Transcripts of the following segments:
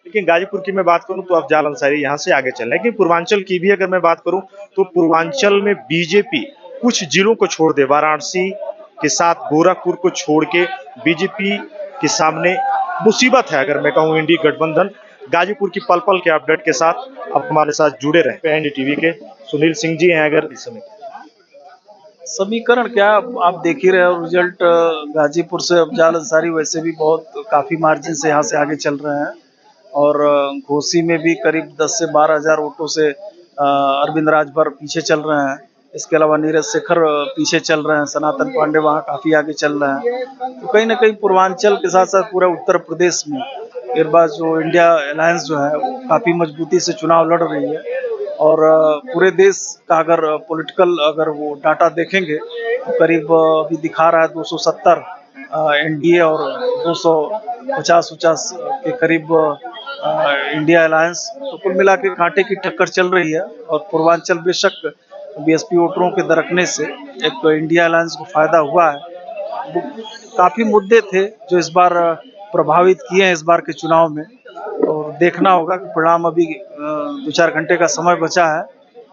लेकिन गाजीपुर की मैं बात करूं तो अफजाल अंसारी यहाँ से आगे चल रहे हैं। लेकिन पूर्वांचल की भी अगर मैं बात करूं तो पूर्वांचल में बीजेपी कुछ जिलों को छोड़ दे, वाराणसी के साथ गोरखपुर को छोड़ के बीजेपी के सामने मुसीबत है। अगर मैं कहूं इंडी गठबंधन, गाजीपुर की पल पल के अपडेट के साथ आप हमारे साथ जुड़े रहे। एनडीटीवी के सुनील सिंह जी हैं अगर इस समय। समीकरण क्या, आप देख ही रहे हो रिजल्ट। गाजीपुर से अफजाल अंसारी वैसे भी बहुत काफ़ी मार्जिन से यहाँ से आगे चल रहे हैं, और घोसी में भी करीब 10 से 12 हज़ार वोटों से अरविंद राजभर पीछे चल रहे हैं। इसके अलावा नीरज शेखर पीछे चल रहे हैं, सनातन पांडे वहाँ काफ़ी आगे चल रहे हैं। तो कहीं ना कहीं पूर्वांचल के साथ साथ पूरा उत्तर प्रदेश में इस बार जो इंडिया अलायंस जो है वो काफ़ी मजबूती से चुनाव लड़ रही है। और पूरे देश का अगर पॉलिटिकल अगर वो डाटा देखेंगे तो करीब अभी दिखा रहा है 270 एनडीए और 250 के करीब इंडिया अलायंस। तो कुल मिला के कांटे की टक्कर चल रही है, और पूर्वांचल बेशक बीएसपी वोटरों के दरकने से एक इंडिया अलायंस को फायदा हुआ है। काफ़ी मुद्दे थे जो इस बार प्रभावित किए हैं इस बार के चुनाव में, और देखना होगा कि परिणाम। अभी 2-4 घंटे का समय बचा है,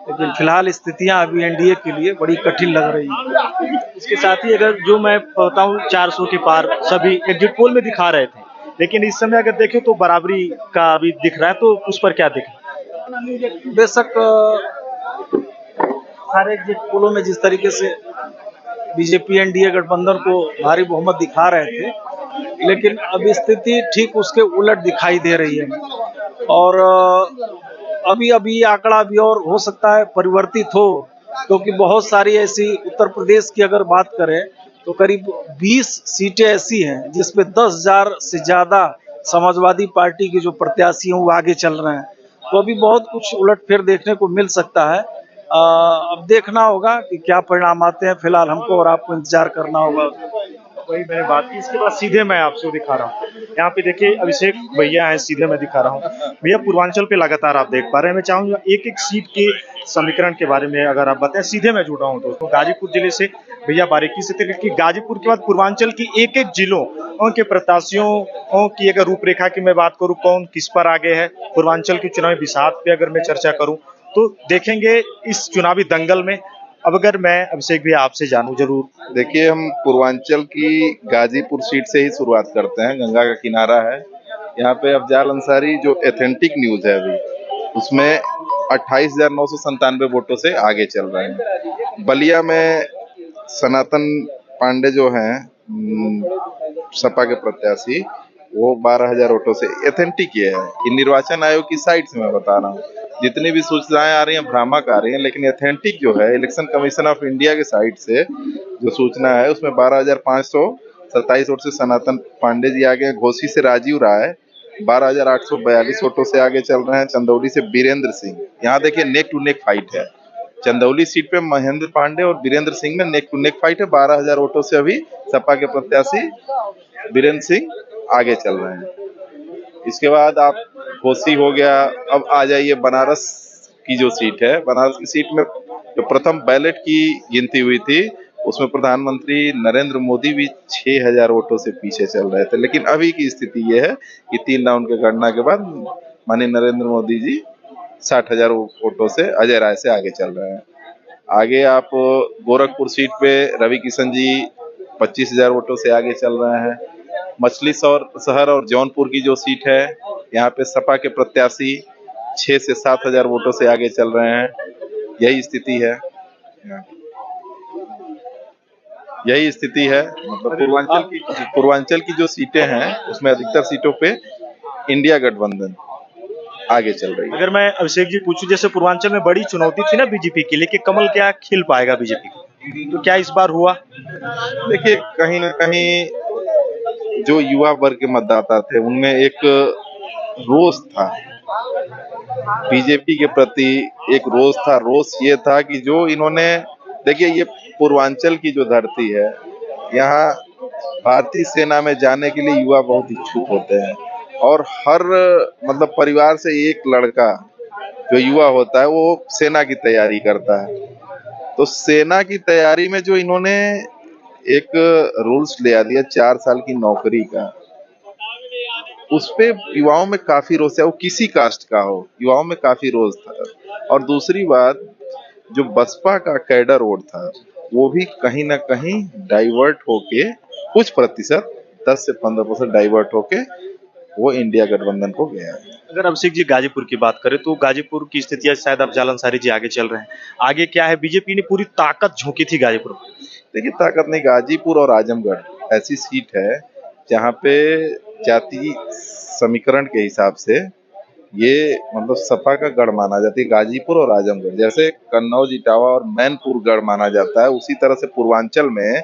लेकिन फिलहाल स्थितियां अभी एनडीए के लिए बड़ी कठिन लग रही हैं। इसके साथ ही अगर जो मैं बताऊं 400 के पार सभी एग्जिट पोल में दिखा रहे थे, लेकिन इस समय अगर देखें तो बराबरी का अभी दिख रहा है, तो उस पर क्या दिख। बेशक सारे एग्जिट पोलों में जिस तरीके से बीजेपी एनडीए गठबंधन को भारी बहुमत दिखा रहे थे, लेकिन अब स्थिति ठीक उसके उलट दिखाई दे रही है। और अभी अभी आंकड़ा अभी और हो सकता है परिवर्तित हो, क्योंकि बहुत सारी ऐसी उत्तर प्रदेश की अगर बात करें तो करीब 20 सीटें ऐसी हैं जिसमें 10,000 से ज्यादा समाजवादी पार्टी के जो प्रत्याशी हैं वो आगे चल रहे हैं। तो अभी बहुत कुछ उलटफेर देखने को मिल सकता है। अब देखना होगा कि क्या परिणाम आते हैं। फिलहाल हमको और आपको इंतजार करना होगा। वही मैंने बात की। इसके बाद सीधे मैं आपसे दिखा रहा हूँ, यहाँ पे देखिए अभिषेक भैया हैं, सीधे मैं दिखा रहा हूँ भैया। पूर्वांचल पे लगातार आप देख पा रहे हैं। मैं चाहूंगा एक एक सीट के समीकरण के बारे में अगर आप बताएं। सीधे मैं जुड़ा हूँ दोस्तों गाजीपुर जिले से, भैया बारीकी से थे कि गाजीपुर के बाद पूर्वांचल की एक एक जिलों उनके प्रत्याशियों की अगर रूपरेखा की मैं बात करूँ, कौन किस पर आगे है, पूर्वांचल के चुनावी बिसात पे अगर मैं चर्चा करूँ तो देखेंगे इस चुनावी दंगल में। अब अगर मैं अभिषेक भी आपसे जानूं जरूर। देखिए, हम पूर्वांचल की गाजीपुर सीट से ही शुरुआत करते हैं। गंगा का किनारा है यहाँ पे। अफजाल अंसारी जो एथेंटिक न्यूज है अभी उसमें 28,997 वोटों से आगे चल रहे हैं। बलिया में सनातन पांडे जो हैं सपा के प्रत्याशी, वो 12,000 वोटों से एथेंटिक ये है। ये निर्वाचन आयोग की साइट से मैं बता रहा हूँ। जितनी भी सूचनाएं आ रही हैं भ्रामक आ रही हैं, लेकिन एथेंटिक जो है इलेक्शन कमीशन ऑफ इंडिया के साइट से जो सूचना है उसमें 12,527 वोट से सनातन पांडे जी आगे हैं। घोसी से राजीव राय 12,842 वोटों से आगे चल रहे हैं। चंदौली से बीरेंद्र सिंह, यहाँ देखिए नेक टू नेक फाइट है। चंदौली सीट पे महेंद्र पांडे और बीरेंद्र सिंह में नेक टू नेक फाइट है। 12,000 वोटों से अभी सपा के प्रत्याशी बीरेंद्र सिंह आगे चल रहे हैं। इसके बाद आप घोसी हो गया। अब आ जाइए बनारस की जो सीट है। बनारस की सीट में जो प्रथम बैलेट की गिनती हुई थी उसमें प्रधानमंत्री नरेंद्र मोदी भी 6,000 वोटों से पीछे चल रहे थे। लेकिन अभी की स्थिति ये है कि 3 राउंड के गणना के बाद माननीय नरेंद्र मोदी जी 60,000 वोटों से अजय राय से आगे चल रहे हैं। आगे आप गोरखपुर सीट पे रवि किशन जी 25,000 वोटों से आगे चल रहे हैं। मछली शहर और जौनपुर की जो सीट है यहाँ पे सपा के प्रत्याशी 6 से 7,000 वोटों से आगे चल रहे हैं। यही स्थिति है। मतलब पूर्वांचल की जो सीटें हैं उसमें अधिकतर सीटों पे इंडिया गठबंधन आगे चल रही है। अगर मैं अभिषेक जी पूछूं, जैसे पूर्वांचल में बड़ी चुनौती थी ना बीजेपी के लिए कि कमल क्या खिल पाएगा बीजेपी को, तो क्या इस बार हुआ? देखिए, कहीं ना कहीं जो युवा वर्ग के मतदाता थे उनमें एक रोष था बीजेपी के प्रति। एक रोष था। रोष ये था कि जो इन्होंने, देखिए ये पूर्वांचल की जो धरती है, यहाँ भारतीय सेना में जाने के लिए युवा बहुत इच्छुक होते हैं, और हर मतलब परिवार से एक लड़का जो युवा होता है वो सेना की तैयारी करता है। तो सेना की तैयारी में जो इन्होंने एक रूल्स ले दिया 4 साल की नौकरी का, उस पे युवाओं में काफी रोष है, वो किसी कास्ट का हो, युवाओं में काफी रोष था। और दूसरी बात, जो बसपा का कैडर वोट था वो भी कहीं ना कहीं डाइवर्ट होके कुछ प्रतिशत 10 से 15% डाइवर्ट होके वो इंडिया गठबंधन को गया है। अगर अभिषेक जी गाजीपुर की बात करें तो गाजीपुर की स्थितियां शायद अफजाल अंसारी जी आगे चल रहे हैं, आगे क्या है, बीजेपी ने पूरी ताकत झोंकी थी गाजीपुर में। देखिए, ताकत नहीं, गाजीपुर और आजमगढ़ ऐसी सीट है जहाँ पे जाति समीकरण के हिसाब से ये मतलब सपा का गढ़ माना जाता है। गाजीपुर और आजमगढ़ जैसे कन्नौज, इटावा और मैनपुर गढ़ माना जाता है, उसी तरह से पूर्वांचल में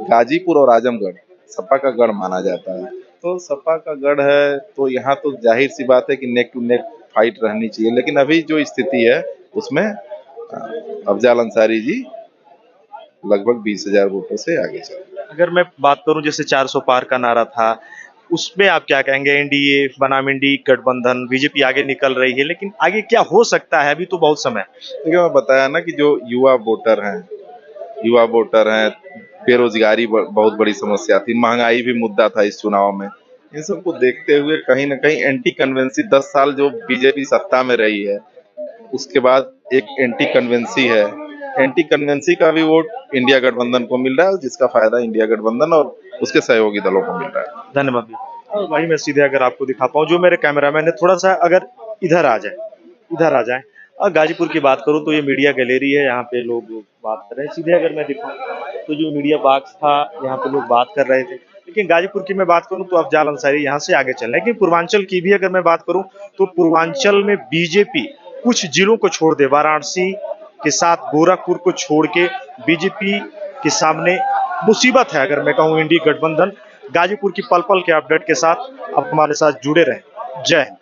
गाजीपुर और आजमगढ़ सपा का गढ़ माना जाता है। तो सपा का गढ़ है तो यहाँ तो जाहिर सी बात है कि नेक टू नेक फाइट रहनी चाहिए, लेकिन अभी जो स्थिति है उसमें अफजाल अंसारी जी लगभग 20,000 वोटों से आगे चल रहे हैं। अगर मैं बात करूं जैसे 400 पार का नारा था, उसमें आप क्या कहेंगे, एनडीए बनाम इंडी गठबंधन, बीजेपी आगे निकल रही है, लेकिन आगे क्या हो सकता है, अभी तो बहुत समय है। देखिए, मैं बताया ना कि जो युवा वोटर हैं, बेरोजगारी बहुत बड़ी समस्या थी, महंगाई भी मुद्दा था इस चुनाव में। इन सबको देखते हुए कहीं ना कहीं एंटी कन्वेंसी 10 साल जो बीजेपी सत्ता में रही है उसके बाद एक एंटी कन्वेंसी है, एंटी कन्वेंसी का भी वोट इंडिया गठबंधन को मिल रहा है, जिसका फायदा इंडिया गठबंधन और उसके सहयोगी दलों को मिल रहा है। धन्यवाद भैया। और भाई मैं सीधे अगर आपको दिखा पाऊँ, जो मेरे कैमरामैन है थोड़ा सा अगर इधर आ जाए और गाजीपुर की बात करूं तो ये मीडिया गैलरी है, यहाँ पे लोग बात कर रहे हैं। सीधे अगर मैं दिखाऊं तो जो मीडिया बॉक्स था यहाँ पे लोग बात कर रहे थे, लेकिन गाजीपुर की मैं बात करूं तो अफजाल अंसारी यहाँ से आगे चल रहे हैं। लेकिन पूर्वांचल की भी अगर मैं बात करूं तो पूर्वांचल में बीजेपी कुछ जिलों को छोड़ दे, वाराणसी के साथ गोरखपुर को छोड़ के बीजेपी के सामने मुसीबत है। अगर मैं कहूँ इंडी गठबंधन, गाजीपुर की पल पल के अपडेट के साथ आप हमारे साथ जुड़े रहें। जय हिंद।